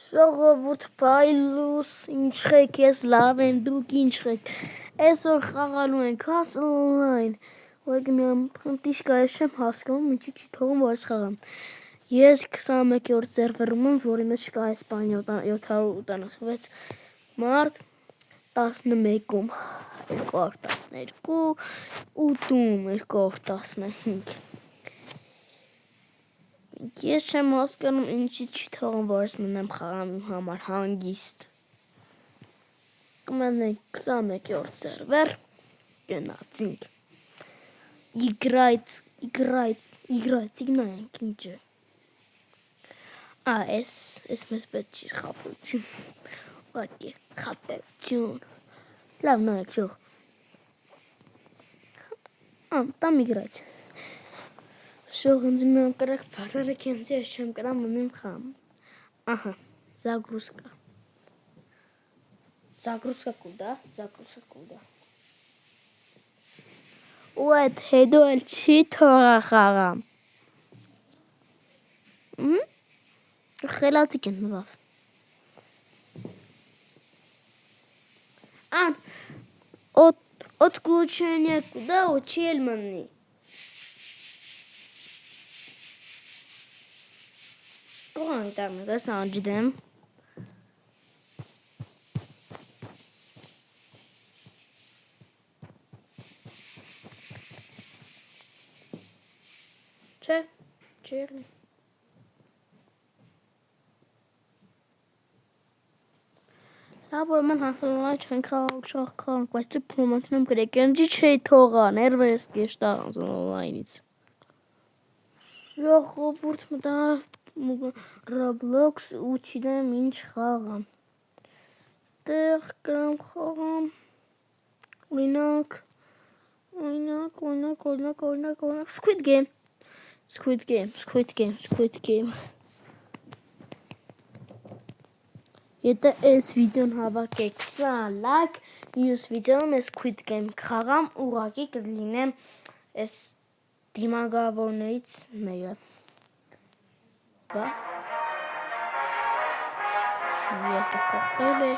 Ժողովուրդ Փայլուս, ինչ եք, ես լավ եմ, դուք ինչ եք։ Այսօր խաղալու ենք Castle Online։ Ուղղակի փնտիշկա եմ հասկանում, ինչի չի թողում որ խաղամ։ Ես 21-րդ սերվերում եմ, որի մեջ կա Իսպանիա 786 մարտ 11-ում 212 8-ում 215 Ես չեմ հասկանում ինչի չի թողում որ մնամ խաղամ իմ համար հանգիստ։ Կմնանք 21-րդ սերվեր գնացինք։ Играть игнаем ինչ է։ Էս մեզ պետք չի խաբություն։ Ուղղակի խաբություն։ Լավ նայեք շող։ Там играть. Шо, мы как пацаны кенсе, чем крам мы хам. Ага, загрузка. Загрузка куда? Загрузка куда? Вот, хедуэль читора харам. Хелати кенва. Отключение куда у Чельмани? Кого там? Das anjidem. Черный. Լավ հասանալի չեն շախ խաղանք, բայց դու փոմանցնում գրեք, ընջի չէի թողա, ներվերս կեշտա online-ից։ Ժողովուրդ մտա Roblox ու չգիտեմ ինչ խաղամ։ Տեղ կրամ խաղամ։ Օրինակ Squid Game։ Եթե այս վիդեոն հավաքեք 20 լայք, մյուս վիդեոն ես Squid Game խաղամ, ուղղակի կլինեմ այս դիմագավորներից մեկը։ Բա։ Եթե կողպել է։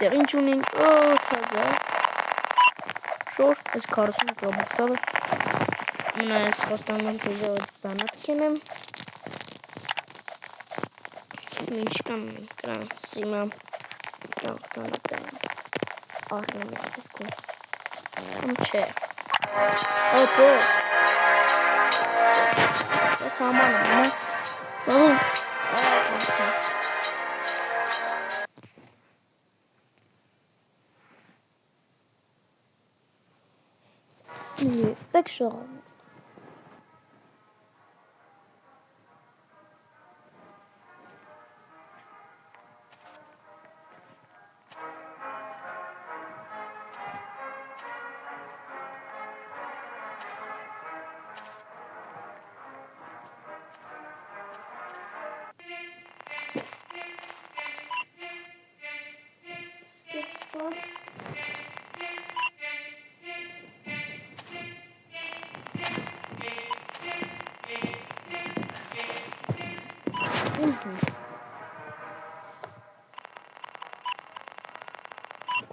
Այստեղ ինչ ունենք, թազա, շոր, ես 40 ռոբոքսավը, մնայս խոստանում ծեզով բանատ կենեմ, ինչ կամ կրան սիմամ, կյանքտանատան, արնեմ եստերքում, կամ չէ, օպո, ես համանում, ծաղում, կանցա, Pek şoğum.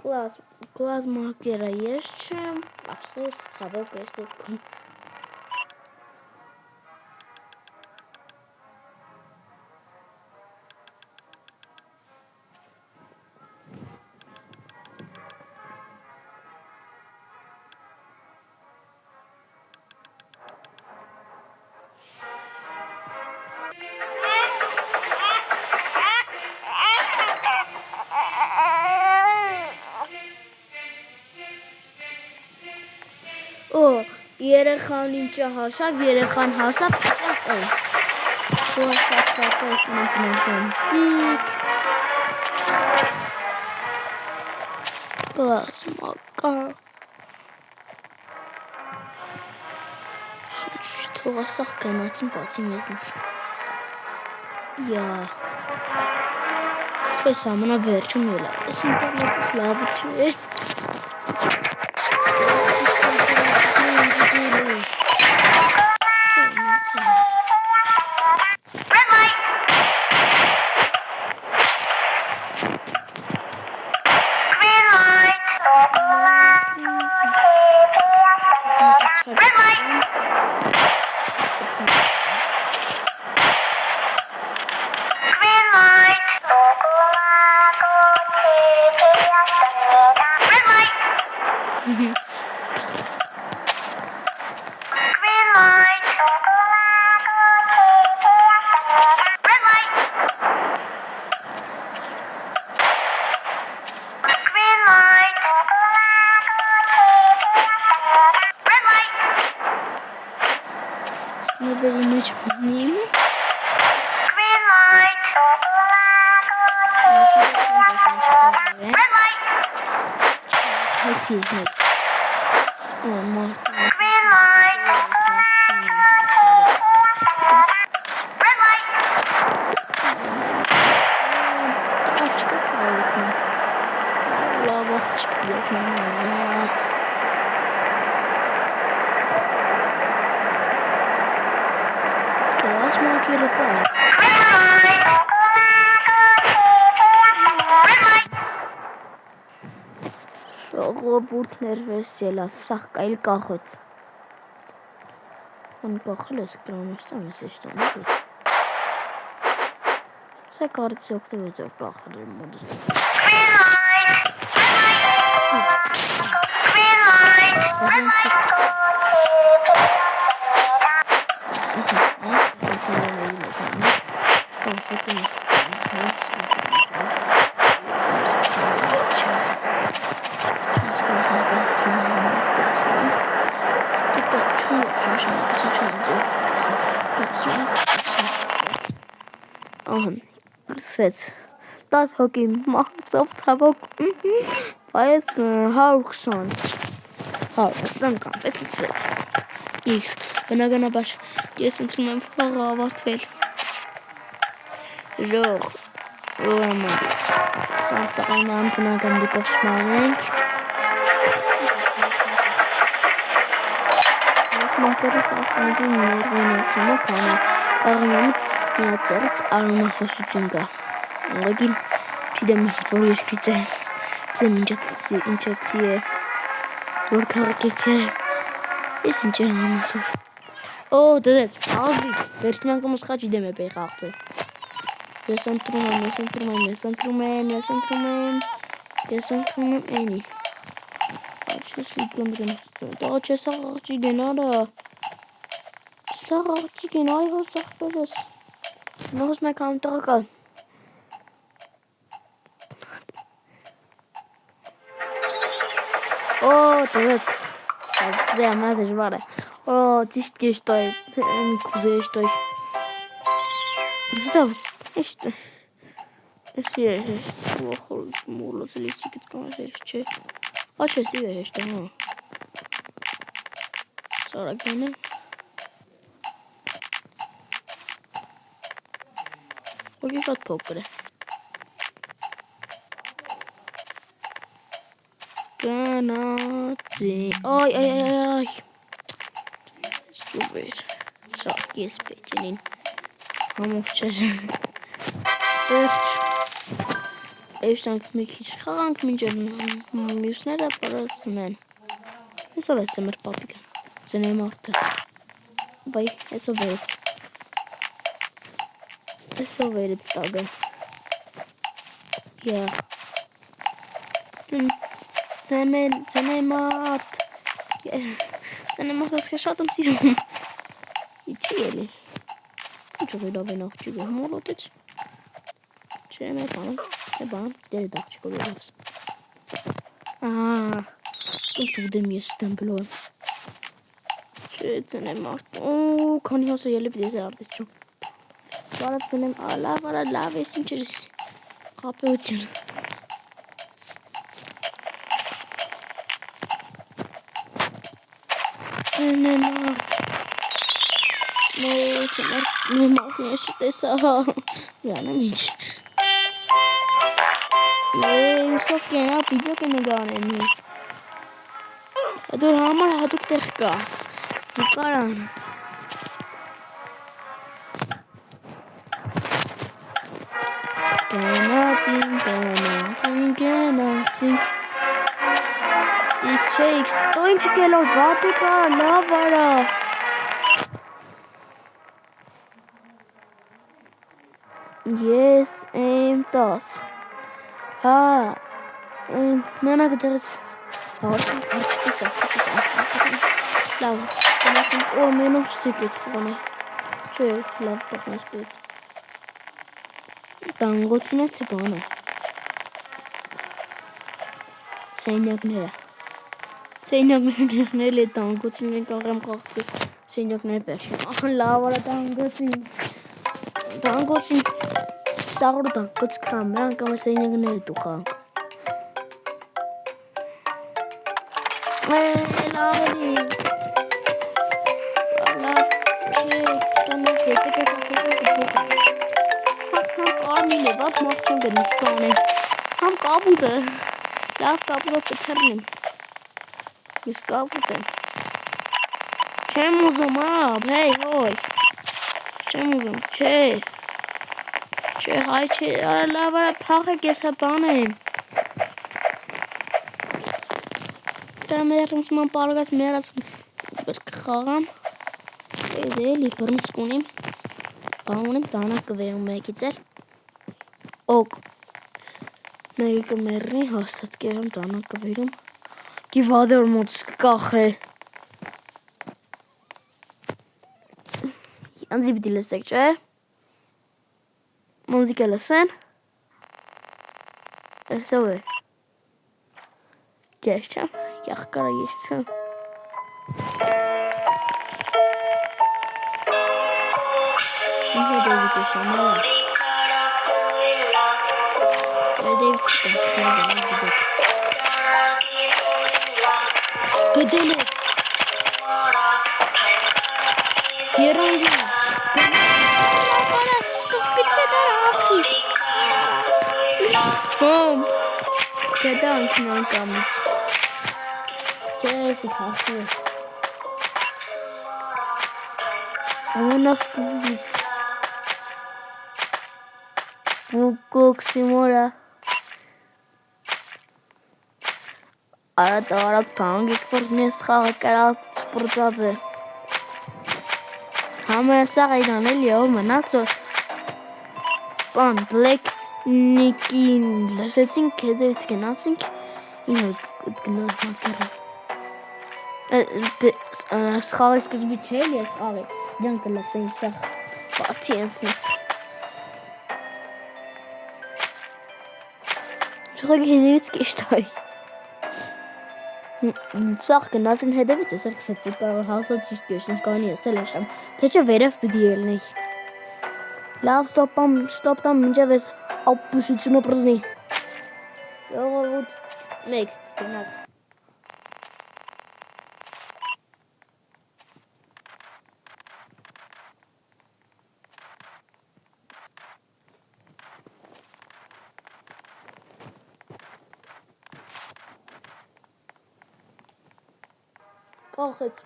Գլազմակերը ես չեմ, ասես ցավոք ես դեպքում։ Օ, երեխան ինչը հաշավ, երեխան հասավ, այ։ Շոհացած ինքնին գլազմակա։ Թողասախ գնացին բացի մեզնից։ Յա։ Ես ամենավերջում էլ այս ինտերնետից լավը չէ։ Very much name. Green light. Red light. Let's see. One more. Green light. Red light. Ռոբոտներ վեսելավ, սաղ կայլ կախոտ։ Ան կախել ես կրամեստան ես էշտան ուղիտ։ Սա կարդիս ոգտովեծով կախել եմ մոդս։ Սեց, 10 հոգի մահացով թավոք, բայց 120 կամ պես լծվեց, իսկ բնականաբար ես ընտրում եմ խաղը ավարտվել, ժող, ուրեմն, սանցաղային ամտնական դիկով շմանենք, ես մակերը կախանջին ներվենացումը կանի, աղնամիտ միացերից արոնախոսություն կա, անգագին չիդեմ որ երկրից է, չեմ ինչացի է, որ կաղակեց է, ես ինչ է համասոր, օ, դդեց, աղզի, վերջնան կմսխա չիդեմ է պեի խաղցը, ես ընտրում եմ էնի, աչես իգնդրեմ, տաղա չես աղղջի գենարը, սաղ աղջի գենարի հոս սաղ բերես, նոհոս մեկ համ տղակալ, օ, տվեց, դե ամենա դժվար է, օ, ճիշտ կեշտոյ, կուզե եշտոյ, դավ, եշտոյ, էսի է հեշտ, վախորուց մոլոց լիսի կտկան է հեշտ չէ, աչ էսի է հեշտ, հա, սարագան է, Ոքի շատ փոքր է, Գանացի, այ, ստուվեր, սաղ ես պեջենին, համով չեր, վերջ, Էշտանք մի քիչ խաղանք մինչև մյուսները պարածնեն։ Այսով է ծմր պապիկը, ծնե մարդը, բայ այսով վերեց տագը, ծնե մարդ ասկա շատ եմ սիրում, իչի էլի, ինչով է լավ են աղջիկը, մոլոտեց, չէ բան, դեր է դաղջիկը վերած, Դեմ ես դեմբլո եմ, չէ ծնեմ մարդ, քանի հոսը ելիվ դեզ է արդեց չում, վարը ծնեմ, լավ ես ինչ էր խապեություն, ծնեմ մարդ, մարդին ես չտեսա, յանեմ ինչ, ուսով կենա վիդեո կնգանեմի, դուր համար հատուկ տեղ կա, զուկարան, գենացինք, X չէ, տո ինչ կելով վատի կարա, լավ արա, ես եմ 10, մենակ դրեց, չտեսա, լավ, մենակ չսեկետ խողանե, չէ, լավ պախնես պետ, տանգոցին է թե բան է, Սեյնյակներն էլ է տանգոցին են կաղեմ խաղցի, սեյնյակներ վերջին, լավ արա տանգոցին, սաղր տանգոց կամ, նրանք ամեր սեյնյակներ է դու խանք, Արմին է, վատ մարդ չեմ գնիս կանեմ, համ կապուտը, լավ կապուտով կթրնեմ, ես կապուտ եմ, չեմ ուզում ապ, հեյ հոյ, չեմ ուզում, չէ, հայ չէ, արա լավ արա պաղեք ես հա բան եմ, դա մերմսման պարգաս մերաս կխաղամ, էլի բրմցկ ունիմ, բան ունիմ, տանակ կվերում մեկից էլ, օկ, մեկի կմերնի, հաստատ կերում, տանակ կվերում, գիվադեր մոտս կկախ է, անձի պիտի լսեք, չէ, մոզիկ է լսեն, այսով է, ես չեմ, եղկարա ես չեմ, Դեվիդ է շամալա, Դեվիդ գդել եք, երանգին, սկսպից է դար աղի, գդանք նանկամից, չես իք հասու է, ամենավ կուվից, Կոքսի մորա Արատ կանգիկ պրզնես խաղը կարալ սպրծած է Համեր սաղ այդան էլ եով մնացոր Պան բլեք նիկին լսեցինք հետևից գնացինք ինը գնոց մակերը Սխաղի սկզբի չել ես խաղի դյան կլասեին սաղ բացի ենսնից Շղագի հետևից կեշտայի Սաղ գնացին հետևից ես արկսեցի կարող հասած ճիշտ գեշն կանի ես էլ էշամ թե չէ վերև պիտի ելնեի լավ ստոպտամ մինչև ես ապուշությունը պրզնի ժողովուրդ մեկ գնաց Կողեց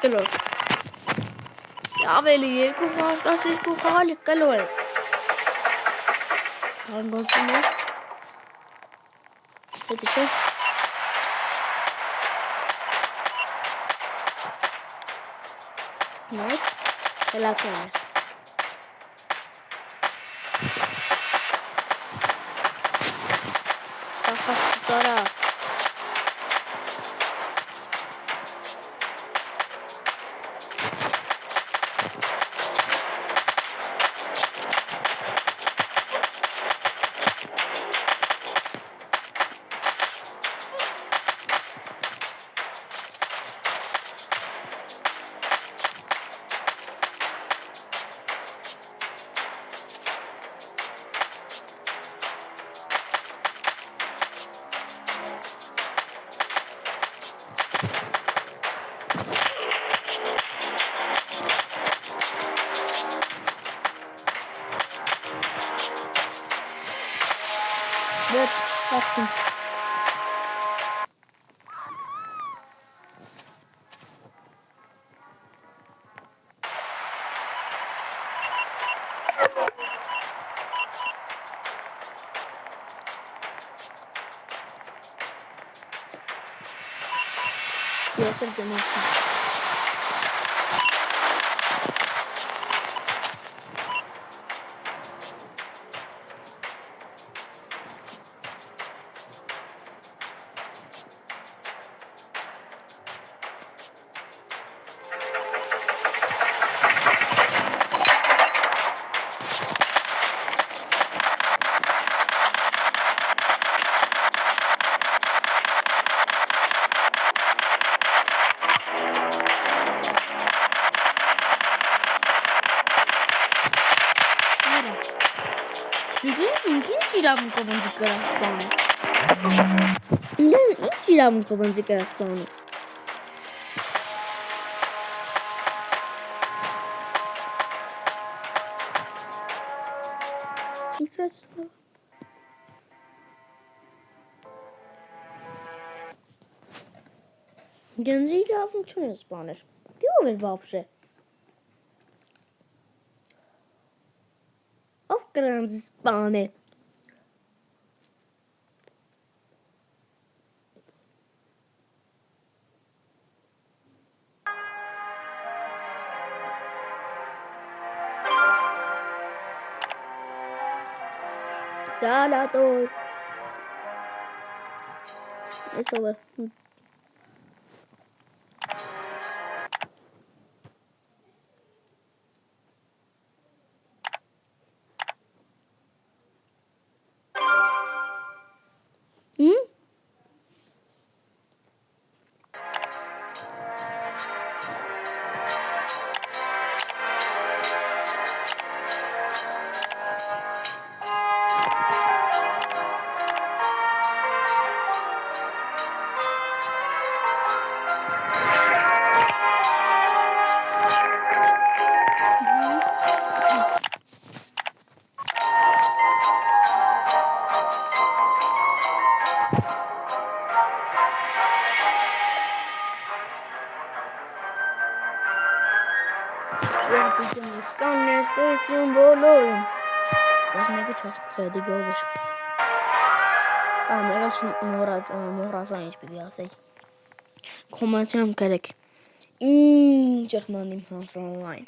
կլոր։ Ավելի երկու խաղալի կլոր է։ Հանգործում է։ Հետո չէ։ Նոյ, հելացում է։ Սախաս կարա։ Ver, baktım. Yatırdım olsun. İrem kovancı karaspanı. İrem kovancı karaspanı. Interesting. Genzi İrem karaspanı. Diyor ve babşe. Afganız bana. Salvador. Eso va. Scanner station bolon. Was make it just so the go wish. Mora science biliyorsun. Komandanım gerek. Çakmanım hans online.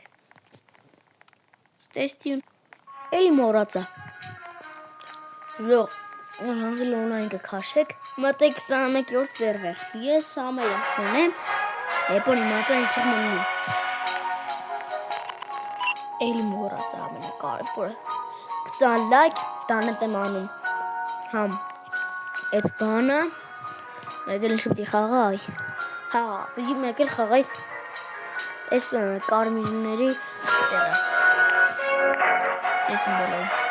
Station. Eli morata. Yok. Hangi online kaşık? Matek samek yor server. Yes samek. Ne? Eponi mata çakmanım. Eli morata amına karpur. Kısa like tanıtım anım. Ham. Et bana. Megel şubdi xağay. Ha, bizim megel xağay. Es karmijleri. Esin bolay.